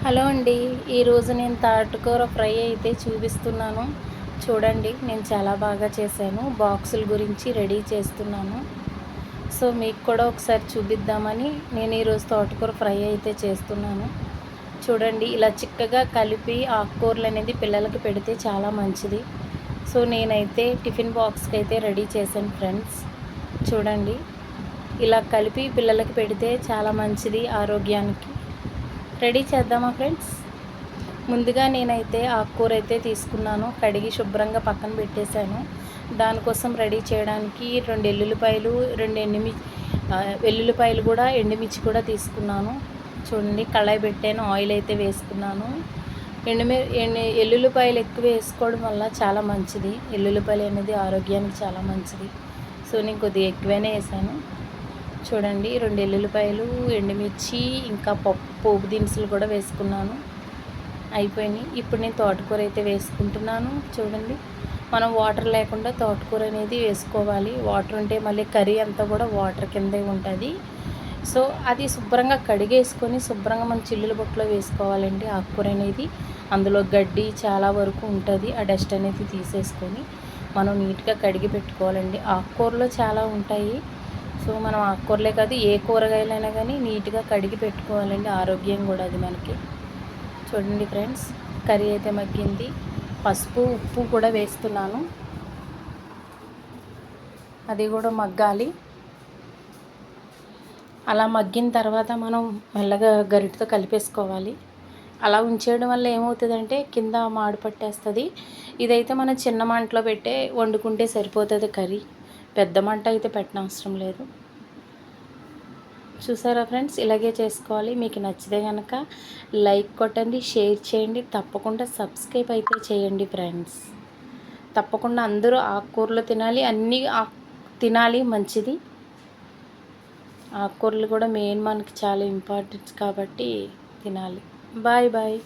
Hello అండి. ఈరోజు నేను తాటుకూర ఫ్రై అయితే చూపిస్తున్నాను. చూడండి, నేను చాలా బాగా చేశాను. బాక్సుల గురించి రెడీ చేస్తున్నాను. సో మీకు కూడా ఒకసారి చూపిద్దామని నేను ఈరోజు తోటకూర ఫ్రై అయితే చేస్తున్నాను. చూడండి, ఇలా చిక్కగా కలిపి ఆకుకూరలు అనేది పిల్లలకి పెడితే చాలా మంచిది. సో నేనైతే టిఫిన్ బాక్స్కి అయితే రెడీ చేశాను ఫ్రెండ్స్. చూడండి, ఇలా కలిపి పిల్లలకి పెడితే చాలా మంచిది ఆరోగ్యానికి. రెడీ చేద్దామా ఫ్రెండ్స్? ముందుగా నేనైతే ఆకుకూర అయితే తీసుకున్నాను, కడిగి శుభ్రంగా పక్కన పెట్టేశాను. దానికోసం రెడీ చేయడానికి 2 ఎల్లుల్లిపాయలు, 2 వెల్లుల్లిపాయలు కూడా ఎండుమిర్చి కూడా తీసుకున్నాను. చూడండి, కళాయి పెట్టాను, ఆయిల్ అయితే వేసుకున్నాను. ఎల్లుల్లిపాయలు ఎక్కువ వేసుకోవడం వల్ల చాలా మంచిది. ఎల్లుల్లిపాయలు అనేది ఆరోగ్యానికి చాలా మంచిది. సో నేను కొద్దిగా ఎక్కువనే వేసాను. చూడండి, 2 ఎల్లుల్లిపాయలు, ఎండుమిర్చి, ఇంకా పోపు దినుసులు కూడా వేసుకున్నాను. అయిపోయినాయి. ఇప్పుడు నేను తోటకూర అయితే వేసుకుంటున్నాను. చూడండి, మనం వాటర్ లేకుండా తోటకూర అనేది వేసుకోవాలి. వాటర్ ఉంటే మళ్ళీ కర్రీ అంతా కూడా వాటర్ కిందే ఉంటుంది. సో అది శుభ్రంగా కడిగేసుకొని శుభ్రంగా మనం చిల్లుల బుట్టలో వేసుకోవాలండి. ఆకుకూర అనేది అందులో గడ్డి చాలా వరకు ఉంటుంది. ఆ డస్ట్ అనేది తీసేసుకొని మనం నీట్గా కడిగి పెట్టుకోవాలండి. ఆకుకూరలో చాలా ఉంటాయి. సో మనం ఆకుకూరలే కాదు, ఏ కూరగాయలైనా కానీ నీట్గా కడిగి పెట్టుకోవాలండి. ఆరోగ్యం కూడా అది మనకి. చూడండి ఫ్రెండ్స్, కర్రీ అయితే మగ్గింది. పసుపు, ఉప్పు కూడా వేస్తున్నాను. అది కూడా మగ్గాలి. అలా మగ్గిన తర్వాత మనం మెల్లగా గరిటతో కలిపేసుకోవాలి. అలా ఉంచేయడం వల్ల ఏమవుతుందంటే కింద మాడు పట్టేస్తుంది. ఇదైతే మనం చిన్న మంటలో పెట్టే వండుకుంటే సరిపోతుంది కర్రీ. పెద్ద మంట అయితే పెట్టనవసరం లేదు. చూసారా ఫ్రెండ్స్, ఇలాగే చేసుకోవాలి. మీకు నచ్చితే కనుక లైక్ కొట్టండి, షేర్ చేయండి, తప్పకుండా సబ్స్క్రైబ్ అయితే చేయండి ఫ్రెండ్స్. తప్పకుండా అందరూ ఆకుకూరలు తినాలి, అన్నీ తినాలి, మంచిది. ఆకుకూరలు కూడా మెయిన్ మనకి చాలా ఇంపార్టెంట్ కాబట్టి తినాలి. Bye bye.